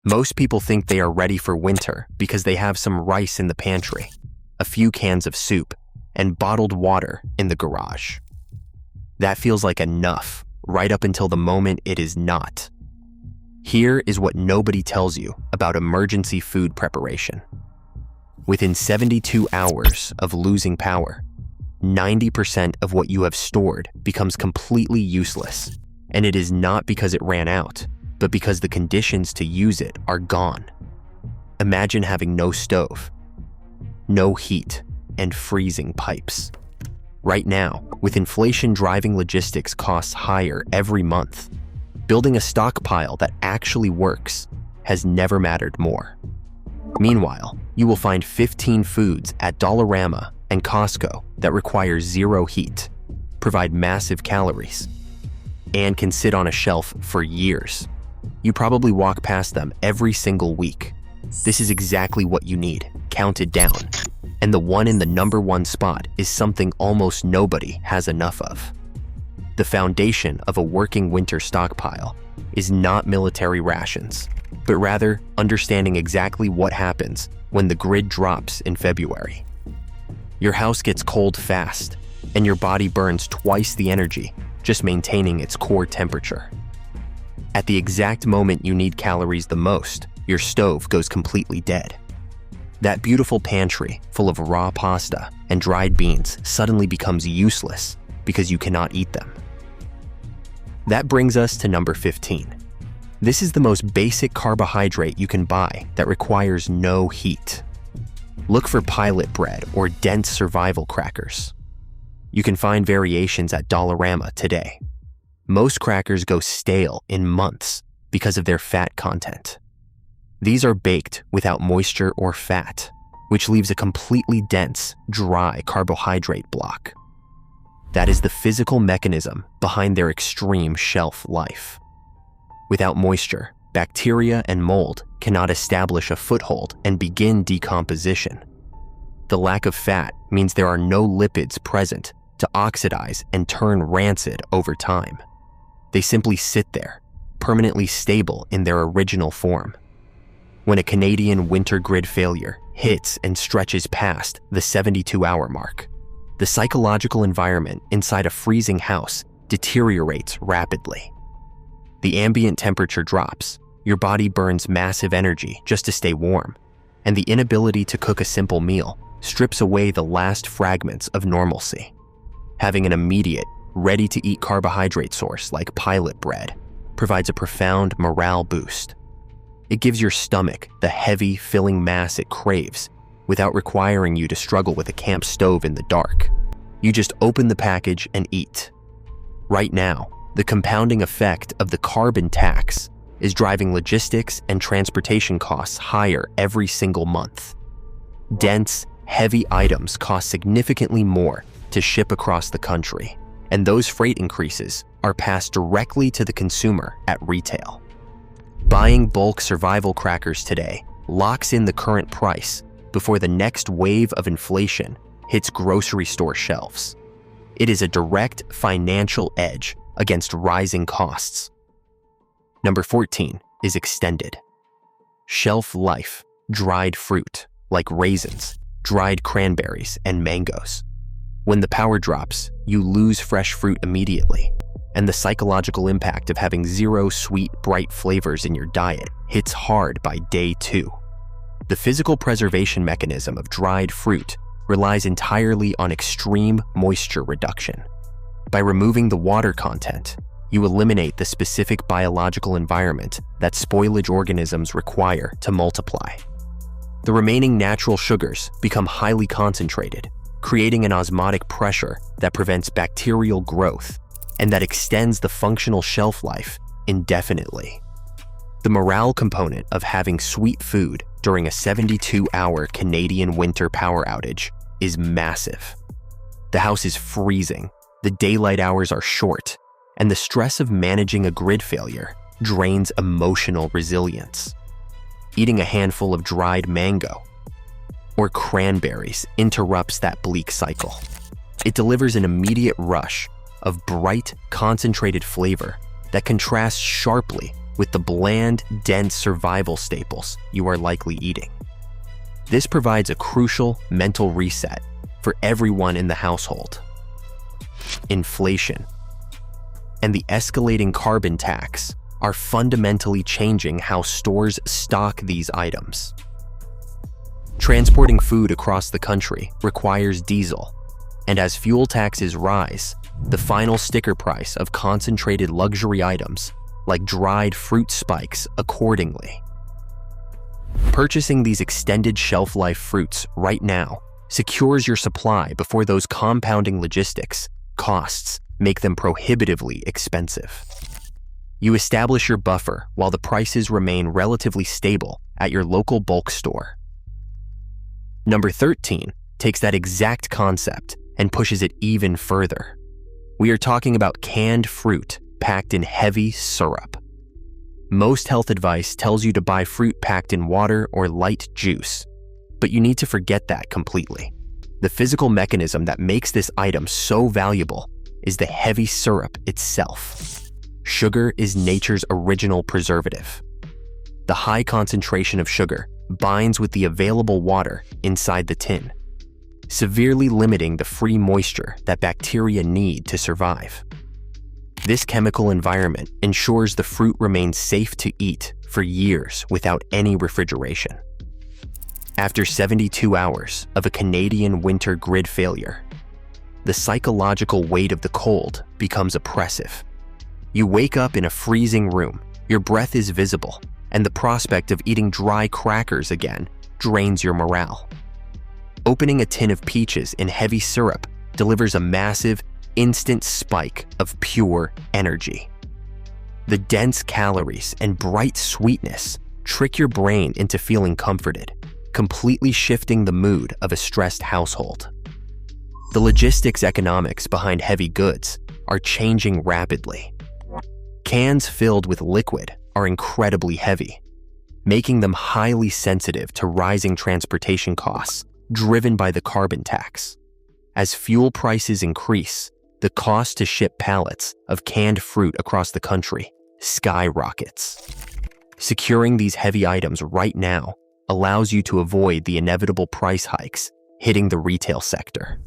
Most people think they are ready for winter because they have some rice in the pantry, a few cans of soup, and bottled water in the garage. That feels like enough, right up until the moment it is not. Here is what nobody tells you about emergency food preparation. Within 72 hours of losing power, 90% of what you have stored becomes completely useless, and it is not because it ran out, but because the conditions to use it are gone. Imagine having no stove, no heat, and freezing pipes. Right now, with inflation driving logistics costs higher every month, building a stockpile that actually works has never mattered more. Meanwhile, you will find 15 foods at Dollarama and Costco that require zero heat, provide massive calories, and can sit on a shelf for years. You probably walk past them every single week. This is exactly what you need, counted down. And the one in the #1 spot is something almost nobody has enough of. The foundation of a working winter stockpile is not military rations, but rather understanding exactly what happens when the grid drops in February. Your house gets cold fast, and your body burns twice the energy just maintaining its core temperature. At the exact moment you need calories the most, your stove goes completely dead. That beautiful pantry full of raw pasta and dried beans suddenly becomes useless because you cannot eat them. That brings us to number 15. This is the most basic carbohydrate you can buy that requires no heat. Look for pilot bread or dense survival crackers. You can find variations at Dollarama today. Most crackers go stale in months because of their fat content. These are baked without moisture or fat, which leaves a completely dense, dry carbohydrate block. That is the physical mechanism behind their extreme shelf life. Without moisture, bacteria and mold cannot establish a foothold and begin decomposition. The lack of fat means there are no lipids present to oxidize and turn rancid over time. They simply sit there, permanently stable in their original form. When a Canadian winter grid failure hits and stretches past the 72-hour mark, the psychological environment inside a freezing house deteriorates rapidly. The ambient temperature drops, your body burns massive energy just to stay warm, and the inability to cook a simple meal strips away the last fragments of normalcy. Having an immediate, ready-to-eat carbohydrate source like pilot bread provides a profound morale boost. It gives your stomach the heavy, filling mass it craves without requiring you to struggle with a camp stove in the dark. You just open the package and eat. Right now, the compounding effect of the carbon tax is driving logistics and transportation costs higher every single month. Dense, heavy items cost significantly more to ship across the country, and those freight increases are passed directly to the consumer at retail. Buying bulk survival crackers today locks in the current price before the next wave of inflation hits grocery store shelves. It is a direct financial edge against rising costs. Number 14 is extended. Shelf life, dried fruit like raisins, dried cranberries, and mangoes. When the power drops, you lose fresh fruit immediately, and the psychological impact of having zero sweet, bright flavors in your diet hits hard by day 2. The physical preservation mechanism of dried fruit relies entirely on extreme moisture reduction. By removing the water content, you eliminate the specific biological environment that spoilage organisms require to multiply. The remaining natural sugars become highly concentrated, creating an osmotic pressure that prevents bacterial growth and that extends the functional shelf life indefinitely. The morale component of having sweet food during a 72-hour Canadian winter power outage is massive. The house is freezing, the daylight hours are short, and the stress of managing a grid failure drains emotional resilience. Eating a handful of dried mango or cranberries interrupts that bleak cycle. It delivers an immediate rush of bright, concentrated flavor that contrasts sharply with the bland, dense survival staples you are likely eating. This provides a crucial mental reset for everyone in the household. Inflation and the escalating carbon tax are fundamentally changing how stores stock these items. Transporting food across the country requires diesel, and as fuel taxes rise, the final sticker price of concentrated luxury items like dried fruit spikes accordingly. Purchasing these extended shelf life fruits right now secures your supply before those compounding logistics costs make them prohibitively expensive. You establish your buffer while the prices remain relatively stable at your local bulk store. Number 13 takes that exact concept and pushes it even further. We are talking about canned fruit packed in heavy syrup. Most health advice tells you to buy fruit packed in water or light juice, but you need to forget that completely. The physical mechanism that makes this item so valuable is the heavy syrup itself. Sugar is nature's original preservative. The high concentration of sugar binds with the available water inside the tin, severely limiting the free moisture that bacteria need to survive. This chemical environment ensures the fruit remains safe to eat for years without any refrigeration. After 72 hours of a Canadian winter grid failure, the psychological weight of the cold becomes oppressive. You wake up in a freezing room, your breath is visible, and the prospect of eating dry crackers again drains your morale. Opening a tin of peaches in heavy syrup delivers a massive, instant spike of pure energy. The dense calories and bright sweetness trick your brain into feeling comforted, completely shifting the mood of a stressed household. The logistics economics behind heavy goods are changing rapidly. Cans filled with liquid are incredibly heavy, making them highly sensitive to rising transportation costs driven by the carbon tax. As fuel prices increase, the cost to ship pallets of canned fruit across the country skyrockets. Securing these heavy items right now allows you to avoid the inevitable price hikes hitting the retail sector.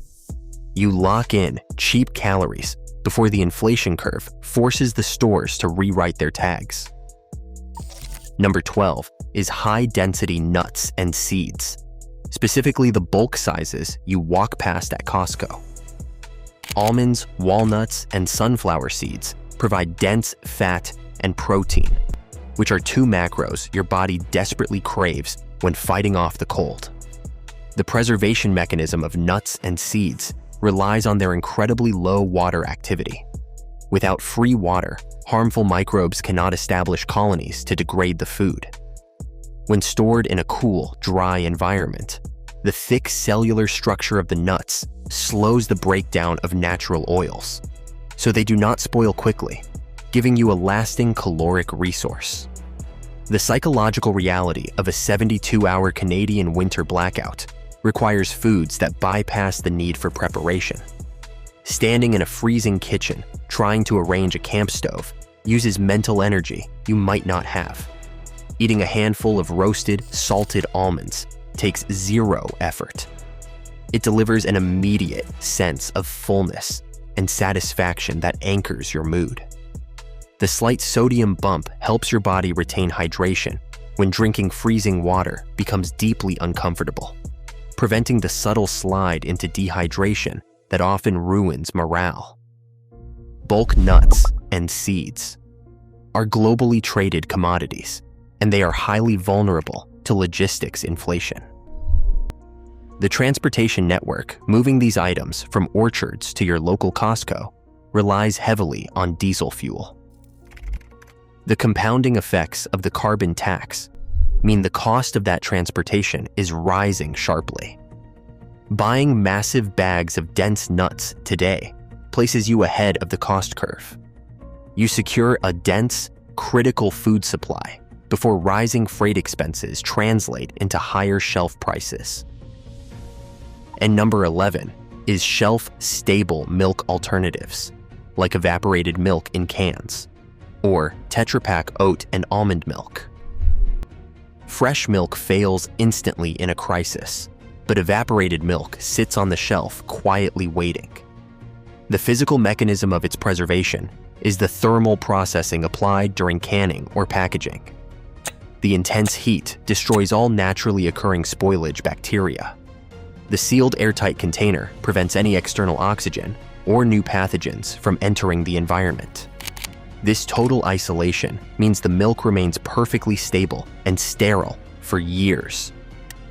You lock in cheap calories before the inflation curve forces the stores to rewrite their tags. Number 12 is high-density nuts and seeds, specifically the bulk sizes you walk past at Costco. Almonds, walnuts, and sunflower seeds provide dense fat and protein, which are two macros your body desperately craves when fighting off the cold. The preservation mechanism of nuts and seeds relies on their incredibly low water activity. Without free water, harmful microbes cannot establish colonies to degrade the food. When stored in a cool, dry environment, the thick cellular structure of the nuts slows the breakdown of natural oils, so they do not spoil quickly, giving you a lasting caloric resource. The psychological reality of a 72-hour Canadian winter blackout requires foods that bypass the need for preparation. Standing in a freezing kitchen, trying to arrange a camp stove, uses mental energy you might not have. Eating a handful of roasted, salted almonds takes zero effort. It delivers an immediate sense of fullness and satisfaction that anchors your mood. The slight sodium bump helps your body retain hydration when drinking freezing water becomes deeply uncomfortable, preventing the subtle slide into dehydration that often ruins morale. Bulk nuts and seeds are globally traded commodities, and they are highly vulnerable to logistics inflation. The transportation network moving these items from orchards to your local Costco relies heavily on diesel fuel. The compounding effects of the carbon tax mean the cost of that transportation is rising sharply. Buying massive bags of dense nuts today places you ahead of the cost curve. You secure a dense, critical food supply before rising freight expenses translate into higher shelf prices. And number 11 is shelf-stable milk alternatives, like evaporated milk in cans. or Tetra Pak oat and almond milk. Fresh milk fails instantly in a crisis, but evaporated milk sits on the shelf quietly waiting. The physical mechanism of its preservation is the thermal processing applied during canning or packaging. The intense heat destroys all naturally occurring spoilage bacteria. The sealed airtight container prevents any external oxygen or new pathogens from entering the environment. This total isolation means the milk remains perfectly stable and sterile for years.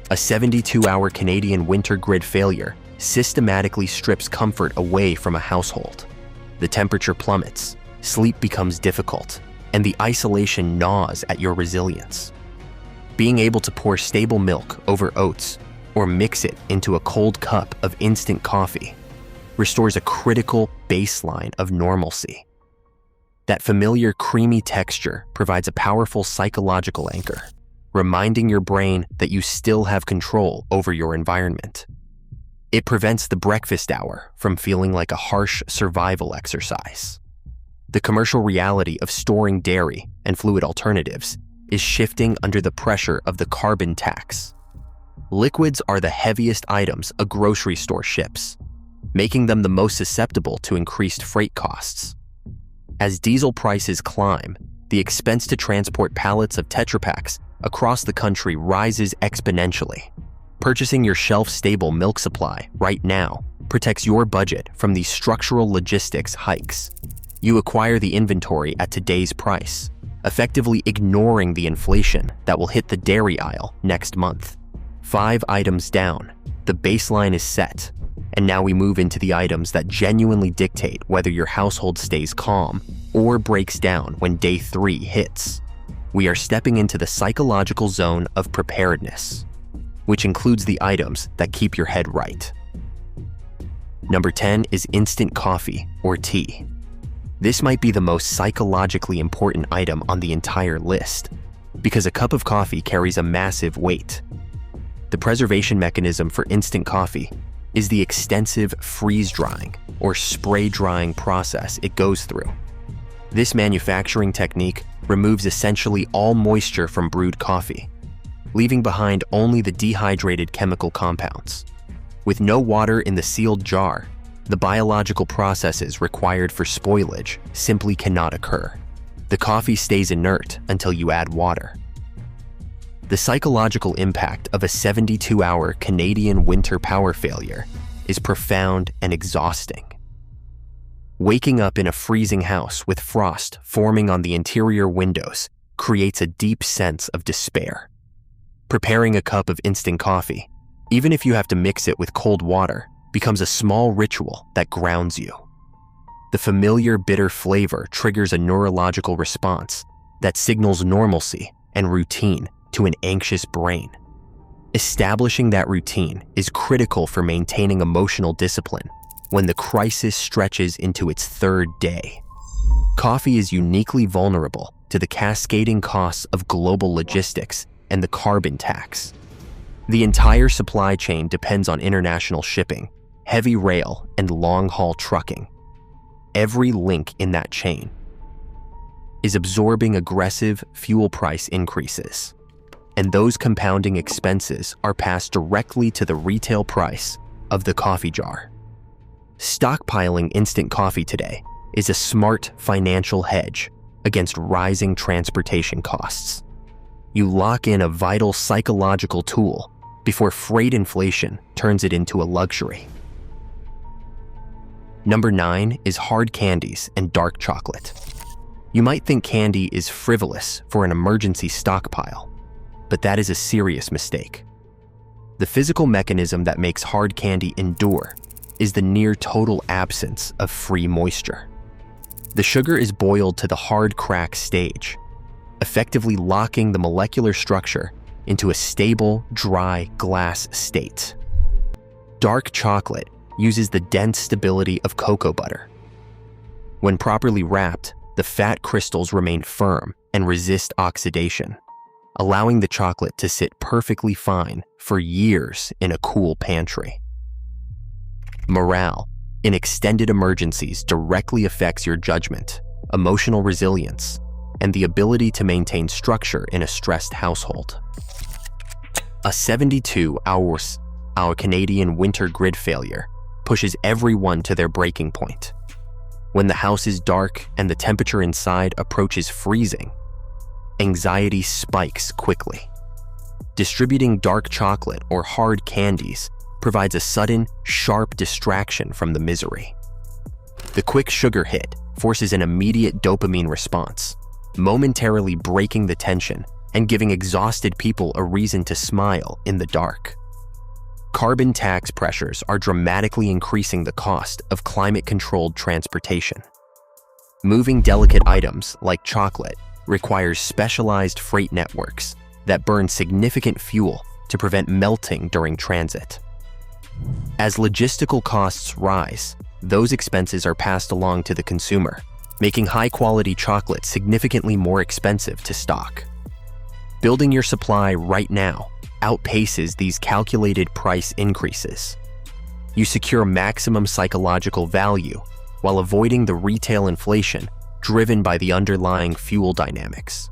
A 72-hour Canadian winter grid failure systematically strips comfort away from a household. The temperature plummets, sleep becomes difficult, and the isolation gnaws at your resilience. Being able to pour stable milk over oats or mix it into a cold cup of instant coffee restores a critical baseline of normalcy. That familiar creamy texture provides a powerful psychological anchor, reminding your brain that you still have control over your environment. It prevents the breakfast hour from feeling like a harsh survival exercise. The commercial reality of storing dairy and fluid alternatives is shifting under the pressure of the carbon tax. Liquids are the heaviest items a grocery store ships, making them the most susceptible to increased freight costs. As diesel prices climb, the expense to transport pallets of Tetra Paks across the country rises exponentially. Purchasing your shelf-stable milk supply right now protects your budget from these structural logistics hikes. You acquire the inventory at today's price, effectively ignoring the inflation that will hit the dairy aisle next month. 5 items down, the baseline is set, and now we move into the items that genuinely dictate whether your household stays calm or breaks down when day 3 hits. We are stepping into the psychological zone of preparedness, which includes the items that keep your head right. Number 10 is instant coffee or tea. This might be the most psychologically important item on the entire list, because a cup of coffee carries a massive weight. The preservation mechanism for instant coffee is the extensive freeze-drying or spray-drying process it goes through. This manufacturing technique removes essentially all moisture from brewed coffee, leaving behind only the dehydrated chemical compounds. With no water in the sealed jar, the biological processes required for spoilage simply cannot occur. The coffee stays inert until you add water. The psychological impact of a 72-hour Canadian winter power failure is profound and exhausting. Waking up in a freezing house with frost forming on the interior windows creates a deep sense of despair. Preparing a cup of instant coffee, even if you have to mix it with cold water, becomes a small ritual that grounds you. The familiar bitter flavor triggers a neurological response that signals normalcy and routine to an anxious brain. Establishing that routine is critical for maintaining emotional discipline when the crisis stretches into its 3rd day. Coffee is uniquely vulnerable to the cascading costs of global logistics and the carbon tax. The entire supply chain depends on international shipping, heavy rail, and long-haul trucking. Every link in that chain is absorbing aggressive fuel price increases, and those compounding expenses are passed directly to the retail price of the coffee jar. Stockpiling instant coffee today is a smart financial hedge against rising transportation costs. You lock in a vital psychological tool before freight inflation turns it into a luxury. Number 9 is hard candies and dark chocolate. You might think candy is frivolous for an emergency stockpile, but that is a serious mistake. The physical mechanism that makes hard candy endure is the near total absence of free moisture. The sugar is boiled to the hard crack stage, effectively locking the molecular structure into a stable, dry glass state. Dark chocolate uses the dense stability of cocoa butter. When properly wrapped, the fat crystals remain firm and resist oxidation, allowing the chocolate to sit perfectly fine for years in a cool pantry. Morale in extended emergencies directly affects your judgment emotional resilience, and the ability to maintain structure in a stressed household. A 72-hour Canadian winter grid failure pushes everyone to their breaking point. When the house is dark and the temperature inside approaches freezing, anxiety spikes quickly. Distributing dark chocolate or hard candies provides a sudden, sharp distraction from the misery. The quick sugar hit forces an immediate dopamine response, momentarily breaking the tension and giving exhausted people a reason to smile in the dark. Carbon tax pressures are dramatically increasing the cost of climate-controlled transportation. Moving delicate items like chocolate requires specialized freight networks that burn significant fuel to prevent melting during transit. As logistical costs rise, those expenses are passed along to the consumer, making high-quality chocolate significantly more expensive to stock. Building your supply right now outpaces these calculated price increases. You secure maximum psychological value while avoiding the retail inflation driven by the underlying fuel dynamics.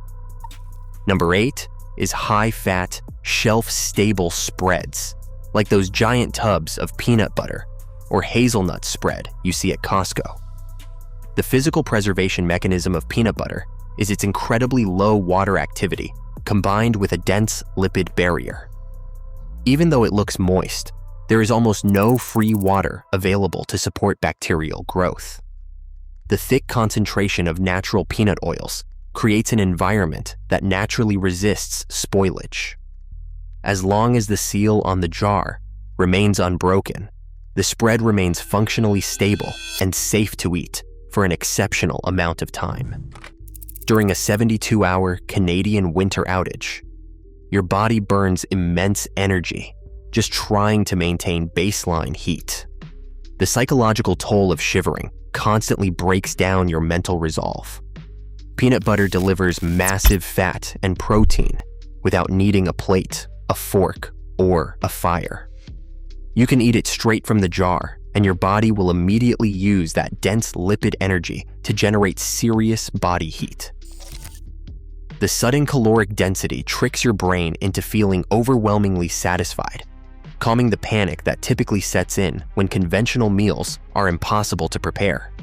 Number 8 is high-fat, shelf-stable spreads, like those giant tubs of peanut butter or hazelnut spread you see at Costco. The physical preservation mechanism of peanut butter is its incredibly low water activity combined with a dense lipid barrier. Even though it looks moist, there is almost no free water available to support bacterial growth. The thick concentration of natural peanut oils creates an environment that naturally resists spoilage. As long as the seal on the jar remains unbroken, the spread remains functionally stable and safe to eat for an exceptional amount of time. During a 72-hour Canadian winter outage, your body burns immense energy just trying to maintain baseline heat. The psychological toll of shivering constantly breaks down your mental resolve. Peanut butter delivers massive fat and protein without needing a plate, a fork, or a fire. You can eat it straight from the jar, and your body will immediately use that dense lipid energy to generate serious body heat. The sudden caloric density tricks your brain into feeling overwhelmingly satisfied, calming the panic that typically sets in when conventional meals are impossible to prepare.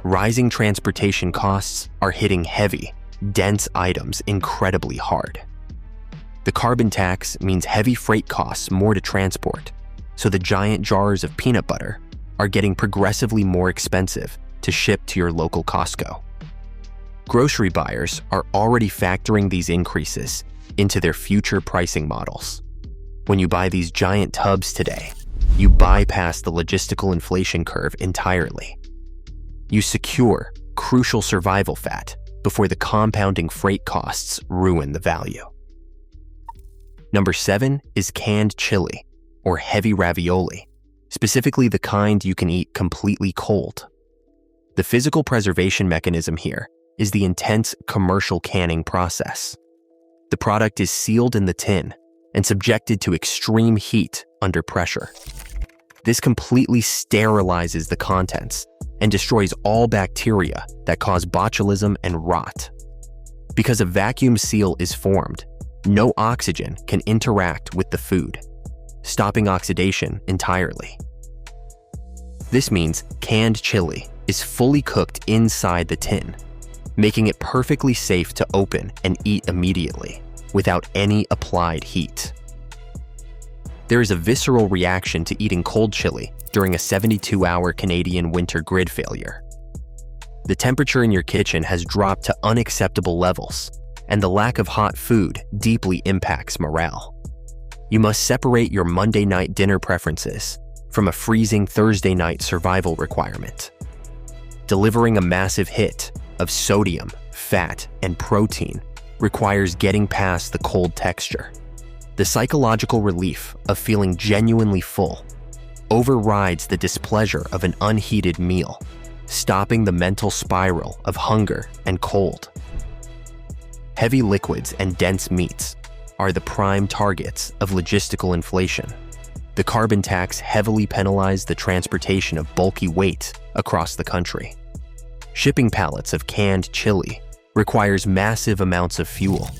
Rising transportation costs are hitting heavy, dense items incredibly hard. The carbon tax means heavy freight costs more to transport, so the giant jars of peanut butter are getting progressively more expensive to ship to your local Costco. Grocery buyers are already factoring these increases into their future pricing models. When you buy these giant tubs today, you bypass the logistical inflation curve entirely. You secure crucial survival fat before the compounding freight costs ruin the value. Number 7 is canned chili, or heavy ravioli, specifically the kind you can eat completely cold. The physical preservation mechanism here is the intense commercial canning process. The product is sealed in the tin and subjected to extreme heat under pressure. This completely sterilizes the contents and destroys all bacteria that cause botulism and rot. Because a vacuum seal is formed, no oxygen can interact with the food, stopping oxidation entirely. This means canned chili is fully cooked inside the tin, making it perfectly safe to open and eat immediately without any applied heat. There is a visceral reaction to eating cold chili during a 72-hour Canadian winter grid failure. The temperature in your kitchen has dropped to unacceptable levels, and the lack of hot food deeply impacts morale. You must separate your Monday night dinner preferences from a freezing Thursday night survival requirement. Delivering a massive hit of sodium, fat, and protein requires getting past the cold texture. The psychological relief of feeling genuinely full overrides the displeasure of an unheated meal, stopping the mental spiral of hunger and cold. Heavy liquids and dense meats are the prime targets of logistical inflation. The carbon tax heavily penalized the transportation of bulky weight across the country. Shipping pallets of canned chili requires massive amounts of fuel,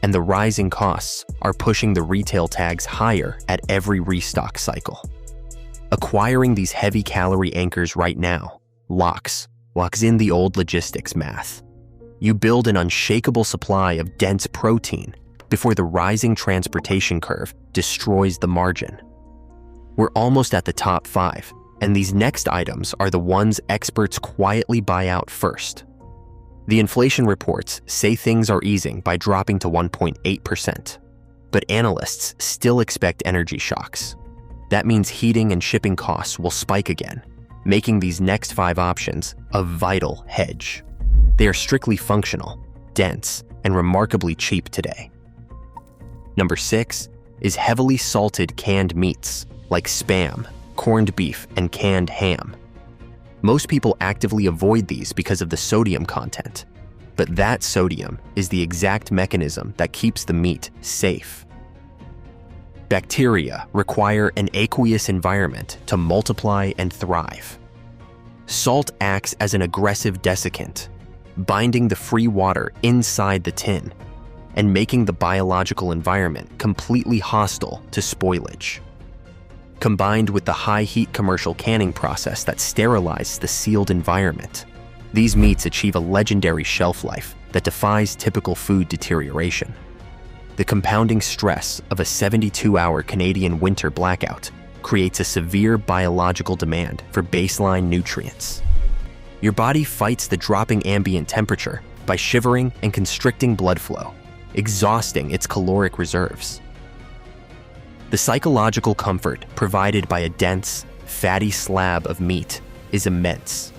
and the rising costs are pushing the retail tags higher at every restock cycle. Acquiring these heavy calorie anchors right now locks in the old logistics math. You build an unshakable supply of dense protein before the rising transportation curve destroys the margin. We're almost at the top 5, and these next items are the ones experts quietly buy out first. The inflation reports say things are easing by dropping to 1.8%, but analysts still expect energy shocks. That means heating and shipping costs will spike again, making these next 5 options a vital hedge. They are strictly functional, dense, and remarkably cheap today. Number 6 is heavily salted canned meats like Spam, corned beef, and canned ham. Most people actively avoid these because of the sodium content, but that sodium is the exact mechanism that keeps the meat safe. Bacteria require an aqueous environment to multiply and thrive. Salt acts as an aggressive desiccant, binding the free water inside the tin and making the biological environment completely hostile to spoilage. Combined with the high-heat commercial canning process that sterilizes the sealed environment, these meats achieve a legendary shelf life that defies typical food deterioration. The compounding stress of a 72-hour Canadian winter blackout creates a severe biological demand for baseline nutrients. Your body fights the dropping ambient temperature by shivering and constricting blood flow, exhausting its caloric reserves. The psychological comfort provided by a dense, fatty slab of meat is immense.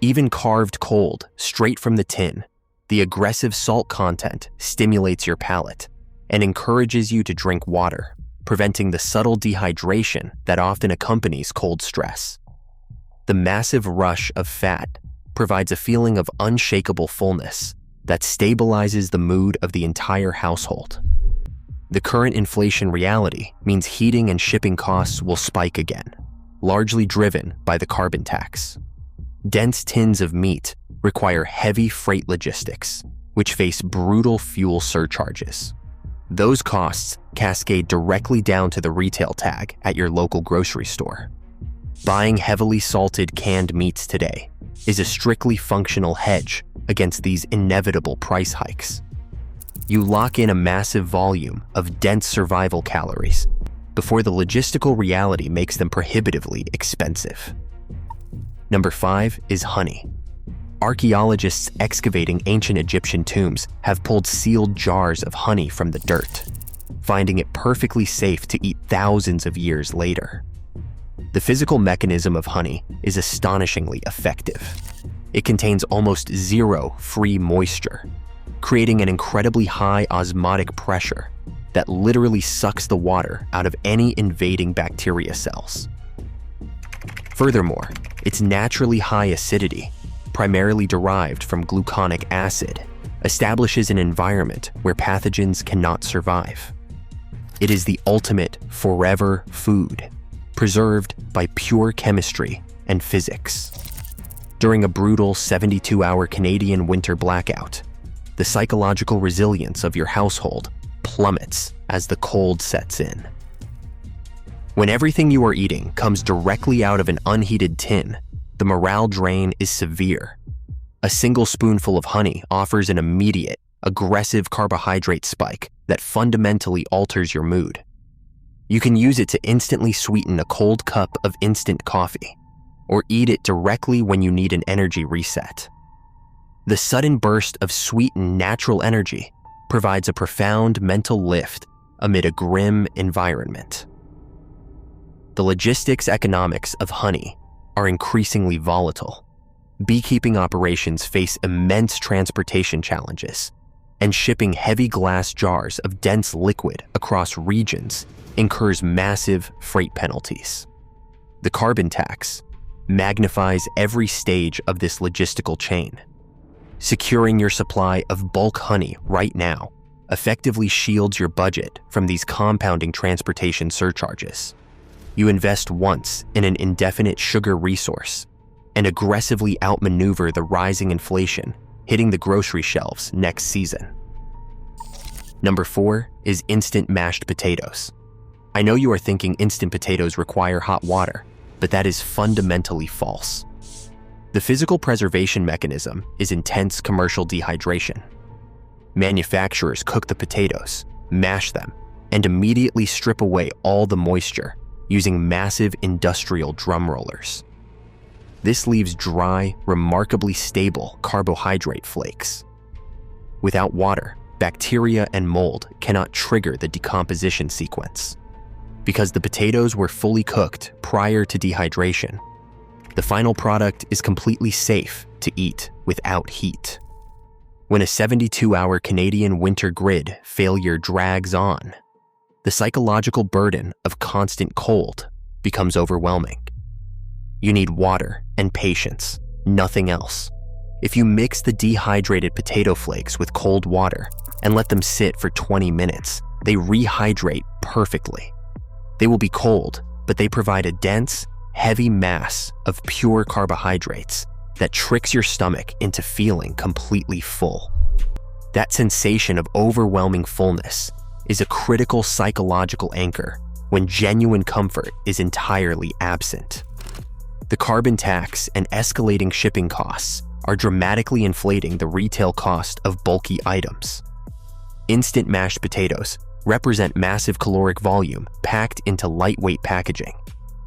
Even carved cold, straight from the tin, the aggressive salt content stimulates your palate and encourages you to drink water, preventing the subtle dehydration that often accompanies cold stress. The massive rush of fat provides a feeling of unshakable fullness that stabilizes the mood of the entire household. The current inflation reality means heating and shipping costs will spike again, largely driven by the carbon tax. Dense tins of meat require heavy freight logistics, which face brutal fuel surcharges. Those costs cascade directly down to the retail tag at your local grocery store. Buying heavily salted canned meats today is a strictly functional hedge against these inevitable price hikes. You lock in a massive volume of dense survival calories before the logistical reality makes them prohibitively expensive. Number 5 is honey. Archaeologists excavating ancient Egyptian tombs have pulled sealed jars of honey from the dirt, finding it perfectly safe to eat thousands of years later. The physical mechanism of honey is astonishingly effective. It contains almost zero free moisture, creating an incredibly high osmotic pressure that literally sucks the water out of any invading bacteria cells. Furthermore, its naturally high acidity, primarily derived from gluconic acid, establishes an environment where pathogens cannot survive. It is the ultimate forever food, preserved by pure chemistry and physics. During a brutal 72-hour Canadian winter blackout, the psychological resilience of your household plummets as the cold sets in. When everything you are eating comes directly out of an unheated tin, the morale drain is severe. A single spoonful of honey offers an immediate, aggressive carbohydrate spike that fundamentally alters your mood. You can use it to instantly sweeten a cold cup of instant coffee, or eat it directly when you need an energy reset. The sudden burst of sweetened natural energy provides a profound mental lift amid a grim environment. The logistics economics of honey are increasingly volatile. Beekeeping operations face immense transportation challenges, and shipping heavy glass jars of dense liquid across regions incurs massive freight penalties. The carbon tax magnifies every stage of this logistical chain. Securing your supply of bulk honey right now effectively shields your budget from these compounding transportation surcharges. You invest once in an indefinite sugar resource, and aggressively outmaneuver the rising inflation hitting the grocery shelves next season. Number 4 is instant mashed potatoes. I know you are thinking instant potatoes require hot water, but that is fundamentally false. The physical preservation mechanism is intense commercial dehydration. Manufacturers cook the potatoes, mash them, and immediately strip away all the moisture using massive industrial drum rollers. This leaves dry, remarkably stable carbohydrate flakes. Without water, bacteria and mold cannot trigger the decomposition sequence. Because the potatoes were fully cooked prior to dehydration, the final product is completely safe to eat without heat. When a 72-hour Canadian winter grid failure drags on, the psychological burden of constant cold becomes overwhelming. You need water and patience, nothing else. If you mix the dehydrated potato flakes with cold water and let them sit for 20 minutes, they rehydrate perfectly. They will be cold, but they provide a dense, heavy mass of pure carbohydrates that tricks your stomach into feeling completely full. That sensation of overwhelming fullness is a critical psychological anchor when genuine comfort is entirely absent. The carbon tax and escalating shipping costs are dramatically inflating the retail cost of bulky items. Instant mashed potatoes represent massive caloric volume packed into lightweight packaging,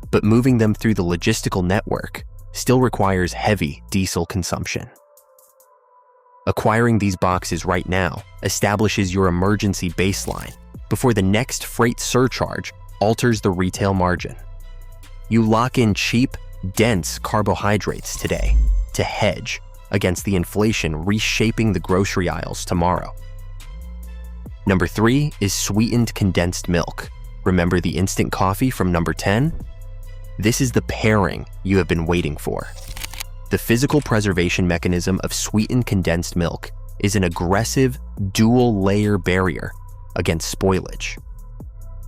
but moving them through the logistical network still requires heavy diesel consumption. Acquiring these boxes right now establishes your emergency baseline before the next freight surcharge alters the retail margin. You lock in cheap, dense carbohydrates today to hedge against the inflation reshaping the grocery aisles tomorrow. Number 3 is sweetened condensed milk. Remember the instant coffee from number 10? This is the pairing you have been waiting for. The physical preservation mechanism of sweetened condensed milk is an aggressive dual-layer barrier against spoilage.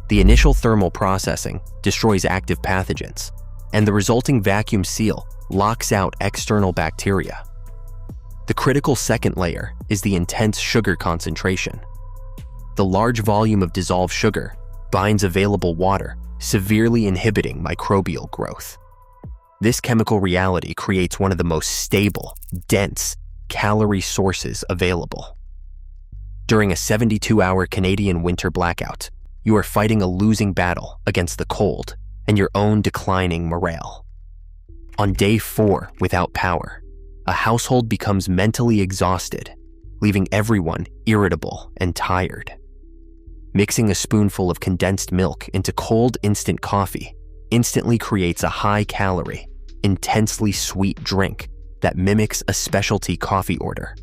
The initial thermal processing destroys active pathogens, and the resulting vacuum seal locks out external bacteria. The critical second layer is the intense sugar concentration. The large volume of dissolved sugar binds available water, severely inhibiting microbial growth. This chemical reality creates one of the most stable, dense, calorie sources available. During a 72-hour Canadian winter blackout, you are fighting a losing battle against the cold and your own declining morale. On day 4 without power, a household becomes mentally exhausted, leaving everyone irritable and tired. Mixing a spoonful of condensed milk into cold instant coffee instantly creates a high-calorie, intensely sweet drink that mimics a specialty coffee order.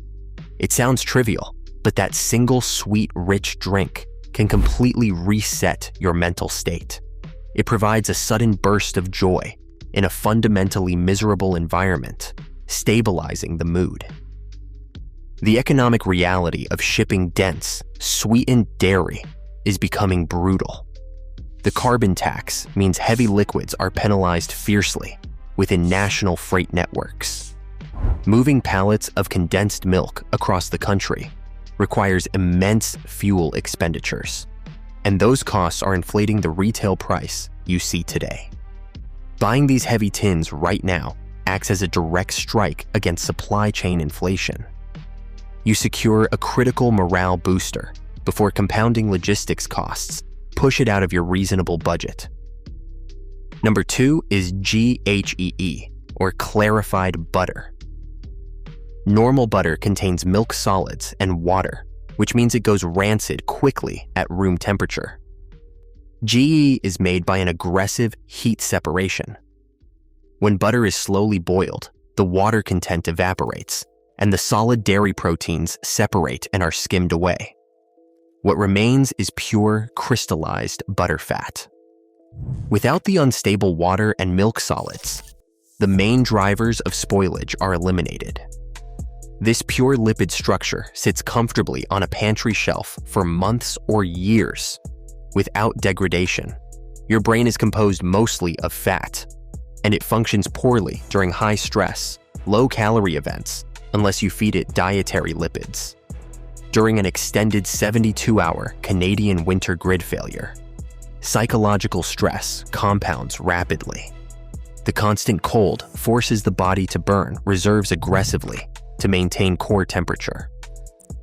It sounds trivial, but that single sweet, rich drink can completely reset your mental state. It provides a sudden burst of joy in a fundamentally miserable environment, stabilizing the mood. The economic reality of shipping dense, sweetened dairy is becoming brutal. The carbon tax means heavy liquids are penalized fiercely within national freight networks. Moving pallets of condensed milk across the country requires immense fuel expenditures, and those costs are inflating the retail price you see today. Buying these heavy tins right now acts as a direct strike against supply chain inflation. You secure a critical morale booster before compounding logistics costs push it out of your reasonable budget. Number 2 is GHEE, or clarified butter. Normal butter contains milk solids and water, which means it goes rancid quickly at room temperature. GHEE is made by an aggressive heat separation. When butter is slowly boiled, the water content evaporates, and the solid dairy proteins separate and are skimmed away. What remains is pure, crystallized butterfat. Without the unstable water and milk solids, the main drivers of spoilage are eliminated. This pure lipid structure sits comfortably on a pantry shelf for months or years without degradation. Your brain is composed mostly of fat, and it functions poorly during high-stress, low-calorie events unless you feed it dietary lipids. During an extended 72-hour Canadian winter grid failure, psychological stress compounds rapidly. The constant cold forces the body to burn reserves aggressively to maintain core temperature.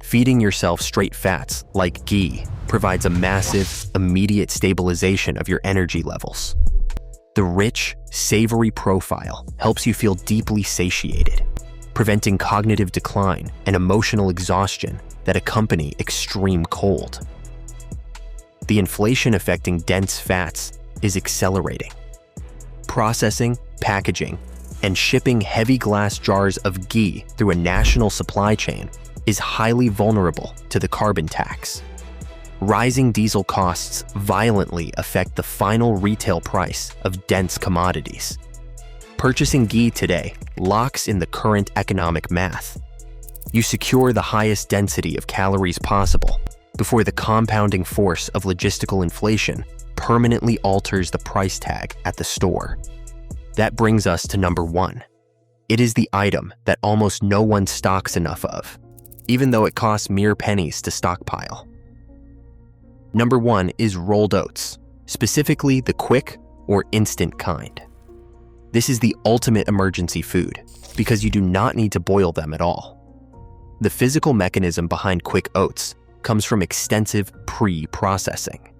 Feeding yourself straight fats like ghee provides a massive, immediate stabilization of your energy levels. The rich, savory profile helps you feel deeply satiated, preventing cognitive decline and emotional exhaustion that accompany extreme cold. The inflation affecting dense fats is accelerating. Processing, packaging, and shipping heavy glass jars of ghee through a national supply chain is highly vulnerable to the carbon tax. Rising diesel costs violently affect the final retail price of dense commodities. Purchasing ghee today locks in the current economic math. You secure the highest density of calories possible before the compounding force of logistical inflation permanently alters the price tag at the store. That brings us to number 1. It is the item that almost no one stocks enough of, even though it costs mere pennies to stockpile. Number 1 is rolled oats, specifically the quick or instant kind. This is the ultimate emergency food because you do not need to boil them at all. The physical mechanism behind quick oats comes from extensive pre-processing.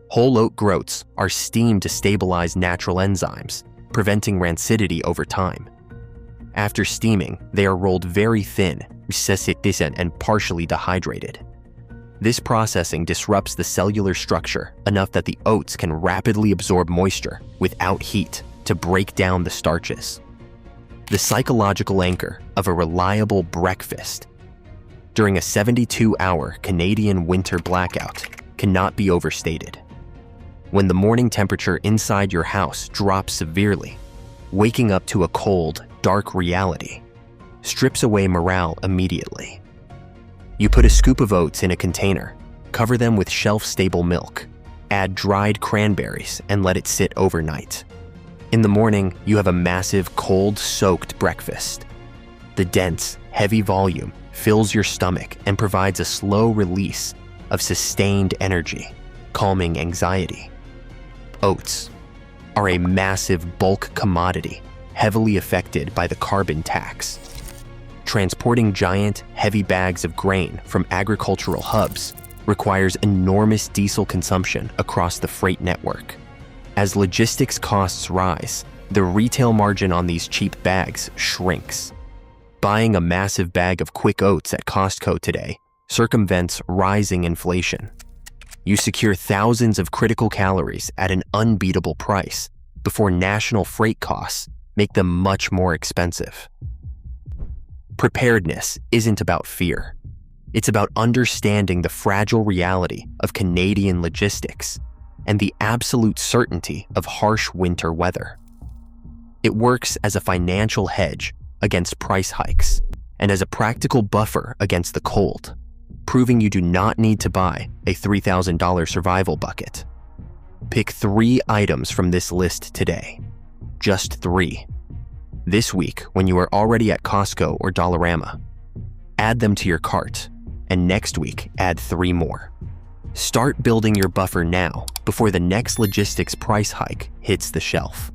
Whole oat groats are steamed to stabilize natural enzymes, preventing rancidity over time. After steaming, they are rolled very thin, and partially dehydrated. This processing disrupts the cellular structure enough that the oats can rapidly absorb moisture without heat to break down the starches. The psychological anchor of a reliable breakfast during a 72-hour Canadian winter blackout cannot be overstated. When the morning temperature inside your house drops severely, waking up to a cold, dark reality strips away morale immediately. You put a scoop of oats in a container, cover them with shelf-stable milk, add dried cranberries, and let it sit overnight. In the morning, you have a massive, cold-soaked breakfast. The dense, heavy volume fills your stomach and provides a slow release of sustained energy, calming anxiety. Oats are a massive bulk commodity heavily affected by the carbon tax. Transporting giant, heavy bags of grain from agricultural hubs requires enormous diesel consumption across the freight network. As logistics costs rise, the retail margin on these cheap bags shrinks. Buying a massive bag of quick oats at Costco today circumvents rising inflation. You secure thousands of critical calories at an unbeatable price before national freight costs make them much more expensive. Preparedness isn't about fear. It's about understanding the fragile reality of Canadian logistics and the absolute certainty of harsh winter weather. It works as a financial hedge against price hikes and as a practical buffer against the cold, proving you do not need to buy a $3,000 survival bucket. Pick 3 items from this list today. Just 3. This week, when you are already at Costco or Dollarama, add them to your cart, and next week, add 3 more. Start building your buffer now before the next logistics price hike hits the shelf.